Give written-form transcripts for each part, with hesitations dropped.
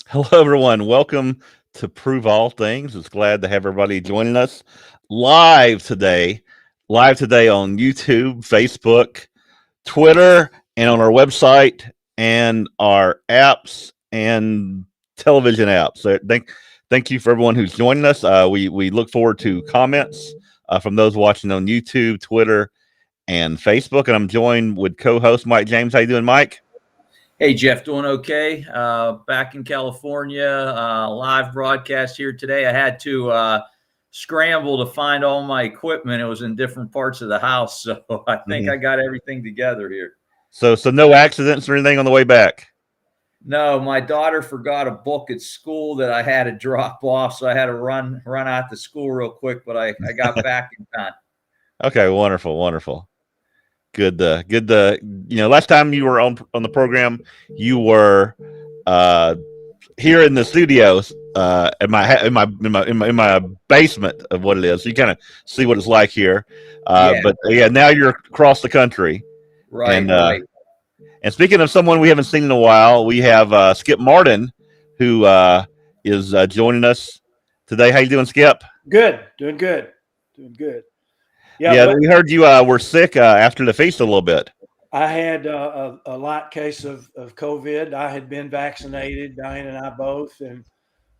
Hello, everyone. Welcome to Prove All Things. It's glad to have everybody joining us live today, live today on YouTube, Facebook, Twitter, and on our website and our apps and television apps. So thank you for everyone who's joining us. We look forward to comments from those watching on YouTube, Twitter, and Facebook. And I'm joined with co-host Mike James. How you doing, Mike? Hey, Jeff, doing okay? Back in California, live broadcast here today. I had to scramble to find all my equipment. It was in different parts of the house, so I think Mhm. I got everything together here. So no accidents or anything on the way back. No, my daughter forgot a book at school that I had to drop off, so I had to run out to school real quick, but I got back in time. Okay, wonderful, wonderful. Good, good. Last time you were on the program, you were uh, here in the studios in my basement of what it is. So you kind of see what it's like here. Yeah, But yeah, now you're across the country, and right. and speaking of someone we haven't seen in a while, we have Skip Martin, who is joining us today. How you doing, Skip? Good, doing good. Yeah, Yeah, well, we heard you were sick after the feast a little bit. I had a light case of COVID. I had been vaccinated, Diane and I both, and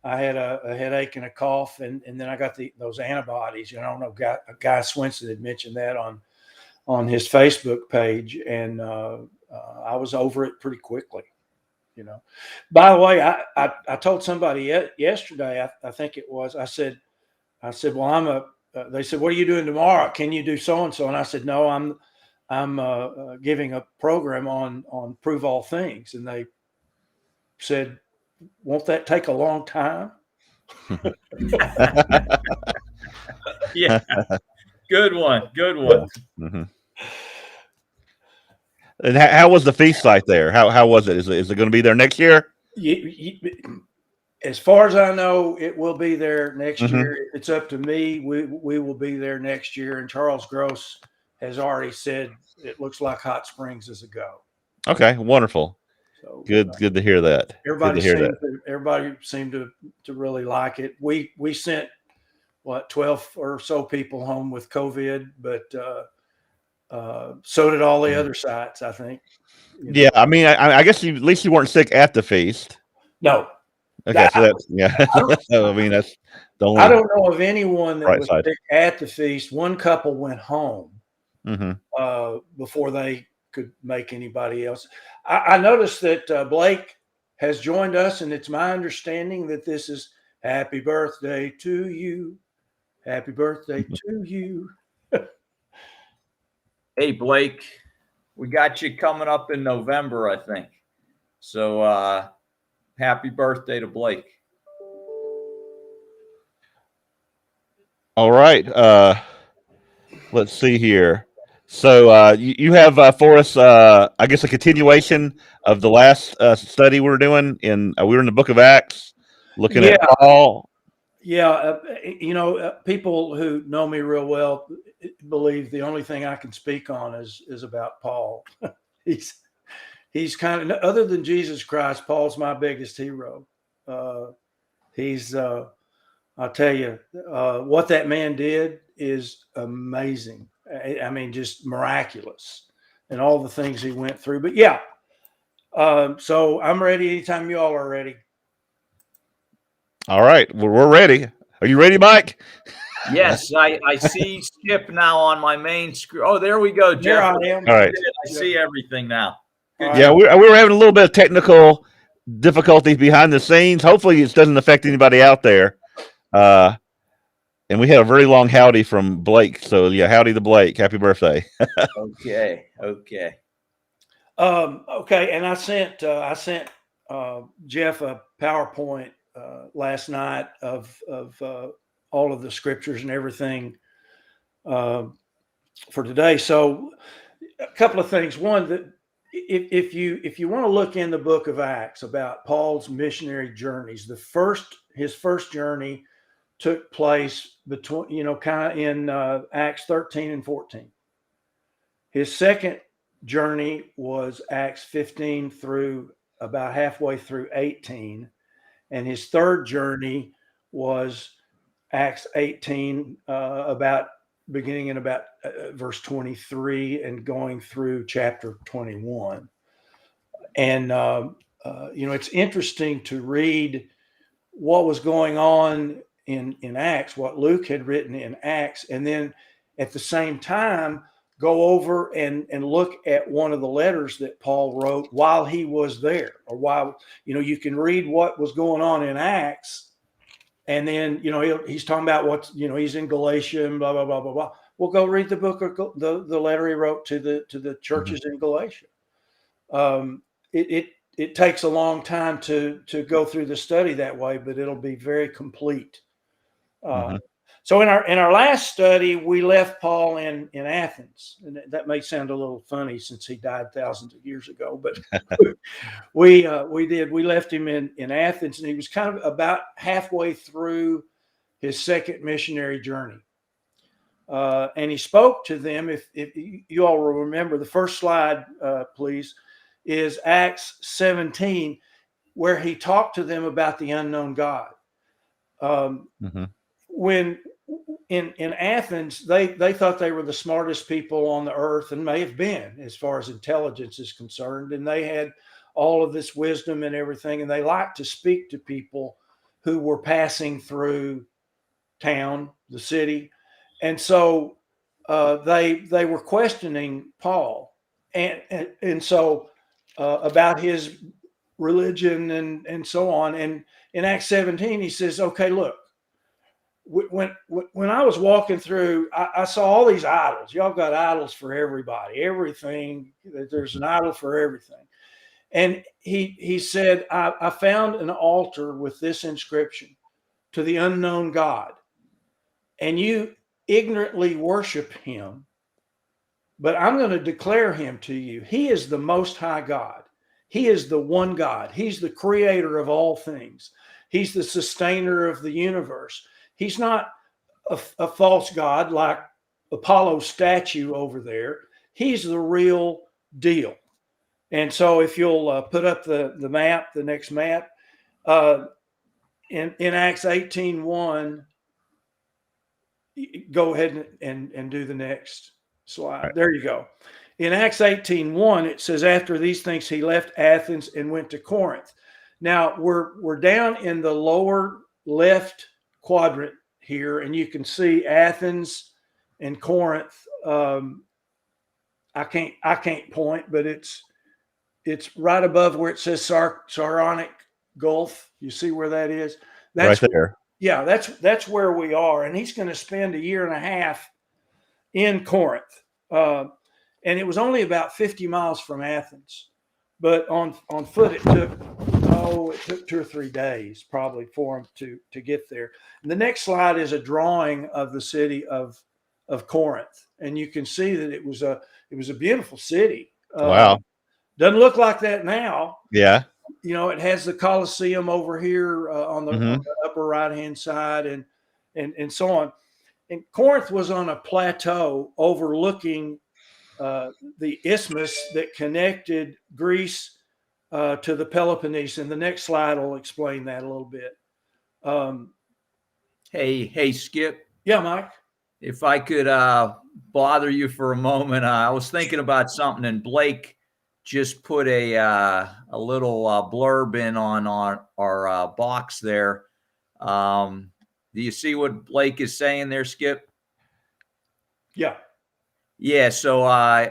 I had a headache and a cough, and then I got those antibodies. I don't know, Guy Swenson had mentioned that on his Facebook page, and I was over it pretty quickly. By the way, I told somebody yesterday, I think it was, I said, well, they said, what are you doing tomorrow? Can you do so and so? And I said, no, I'm giving a program on Prove All Things. And they said, won't that take a long time? Yeah, good one. Mm-hmm. And how was the feast site there? How was it? Is it going to be there next year? As far as I know, it will be there next Mm-hmm. year. It's up to me. We will be there next year. And Charles Gross has already said it looks like Hot Springs is a go. Okay, wonderful. So Good to hear that. Good to hear that. everybody seemed to really like it. We sent 12 or so people home with COVID, but so did all the other sites. I think. Yeah, I mean, I guess at least you weren't sick at the feast. No, Okay, so that's yeah. So, I mean, that's the I only don't know of anyone that bright was side. sick at the feast. One couple went home Mm-hmm. before they could make anybody else. I noticed that Blake has joined us, and it's my understanding that this is happy birthday to you. Happy birthday to you. Hey, Blake, we got you coming up in November, I think. So happy birthday to Blake. All right. Let's see here. So you have for us, I guess, a continuation of the last study we were doing we were in the Book of Acts, looking Yeah, at Paul. yeah. People who know me real well believe the only thing I can speak on is about Paul. he's he's kind of, other than Jesus Christ, Paul's my biggest hero. He's I'll tell you, what that man did is amazing. I mean, just miraculous, and all the things he went through. But yeah, so I'm ready anytime you all are ready. All right, we're ready. Are you ready, Mike? Yes, I see Skip now on my main screen. Oh, there we go, Here Jeff. I am. All right. I see everything now. Good All Yeah, job. we were having a little bit of technical difficulties behind the scenes. Hopefully, it doesn't affect anybody out there. Uh, and we had a very long howdy from Blake. So yeah, howdy to Blake. Happy birthday. Okay. Okay, and I sent Jeff a PowerPoint last night of all of the scriptures and everything uh, for today. So a couple of things. One, that if you want to look in the book of Acts about Paul's missionary journeys, his first journey took place between kind of in Acts 13 and 14. His second journey was Acts 15 through about halfway through 18, And his third journey was Acts 18, about beginning in about verse 23 and going through chapter 21. And, it's interesting to read what was going on in Acts, what Luke had written in Acts, and then at the same time, go over and look at one of the letters that Paul wrote while he was there, or while, you can read what was going on in Acts. And then, he's talking about what's, he's in Galatia and blah, blah, blah, blah, blah. Well, go read the book of the letter he wrote to the churches in Galatia. It takes a long time to go through the study that way, but it'll be very complete. So in our last study, we left Paul in Athens, and that may sound a little funny since he died thousands of years ago, but we left him in Athens, and he was kind of about halfway through his second missionary journey, and he spoke to them. If you all will remember, the first slide, please, is Acts 17, where he talked to them about the unknown God. When in Athens, they thought they were the smartest people on the earth, and may have been as far as intelligence is concerned. And they had all of this wisdom and everything, and they liked to speak to people who were passing through town, the city. And so they were questioning Paul, and so about his religion and so on. And in Acts 17, he says, okay, look, when I was walking through, I saw all these idols. Y'all got idols for everybody, everything. There's an idol for everything. And he said, I found an altar with this inscription: to the unknown God. And you ignorantly worship him, but I'm going to declare him to you. He is the Most High God. He is the one God. He's the creator of all things. He's the sustainer of the universe. He's not a false God like Apollo's statue over there. He's the real deal. And so if you'll put up the map, the next map, in Acts 18:1, go ahead and do the next slide. There you go. In Acts 18:1, it says, after these things, he left Athens and went to Corinth. Now we're down in the lower left quadrant here, and you can see Athens and Corinth. I can't point, but it's right above where it says Saronic Gulf. You see where that is? That's right there. Yeah, that's where we are. And he's going to spend a year and a half in Corinth. And it was only about 50 miles from Athens, but on foot it took 2 or 3 days probably for him to get there. And the next slide is a drawing of the city of Corinth, and you can see that it was a beautiful city. Wow, doesn't look like that now. Yeah, it has the Colosseum over here on the upper right hand side, and so on. And Corinth was on a plateau overlooking the isthmus that connected Greece to the Peloponnese, and the next slide will explain that a little bit. Hey, Skip. Yeah, Mike. If I could bother you for a moment, I was thinking about something, and Blake just put a little blurb in on our box there. Do you see what Blake is saying there, Skip? Yeah. Yeah. So I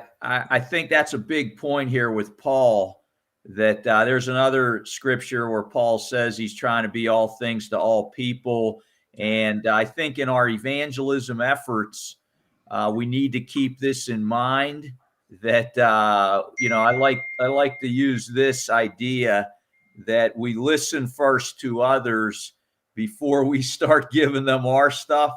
think that's a big point here with Paul. That there's another scripture where Paul says he's trying to be all things to all people. And I think in our evangelism efforts, we need to keep this in mind, that, I like to use this idea that we listen first to others before we start giving them our stuff.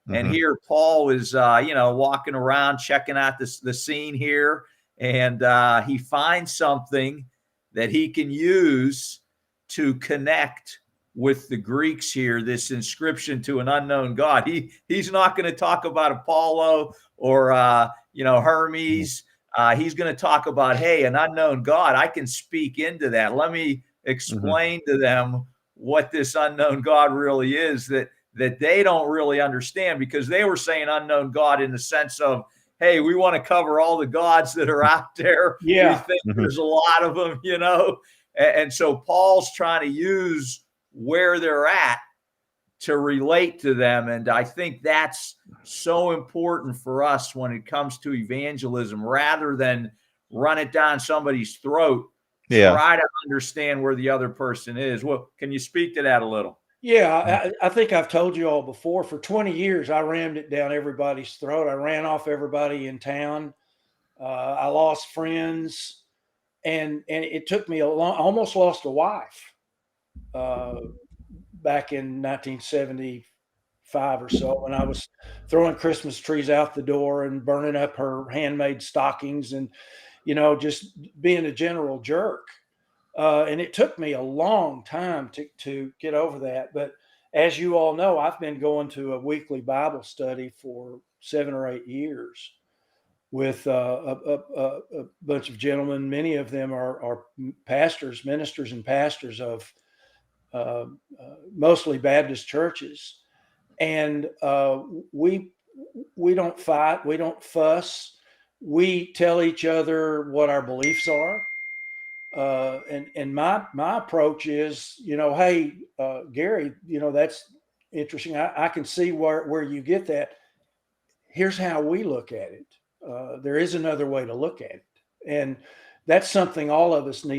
And here Paul is, walking around, checking out the scene here, and he finds something that he can use to connect with the Greeks here, this inscription to an unknown God. He's not going to talk about Apollo or, Hermes. He's going to talk about, hey, an unknown God. I can speak into that. Let me explain to them what this unknown God really is that they don't really understand, because they were saying unknown God in the sense of, hey, we want to cover all the gods that are out there. Yeah. We think there's a lot of them, you know? And so Paul's trying to use where they're at to relate to them. And I think that's so important for us when it comes to evangelism, rather than run it down somebody's throat. Yeah. Try to understand where the other person is. Well, can you speak to that a little? Yeah, I think I've told you all before. For 20 years, I rammed it down everybody's throat. I ran off everybody in town. I lost friends, and it took me I almost lost a wife back in 1975 or so, when I was throwing Christmas trees out the door and burning up her handmade stockings, and just being a general jerk. And it took me a long time to get over that. But as you all know, I've been going to a weekly Bible study for 7 or 8 years with a bunch of gentlemen. Many of them are pastors, ministers, and pastors of mostly Baptist churches. And we don't fight, we don't fuss. We tell each other what our beliefs are. And my approach is, hey, Gary, that's interesting. I can see where you get that. Here's how we look at it. There is another way to look at it. And that's something all of us need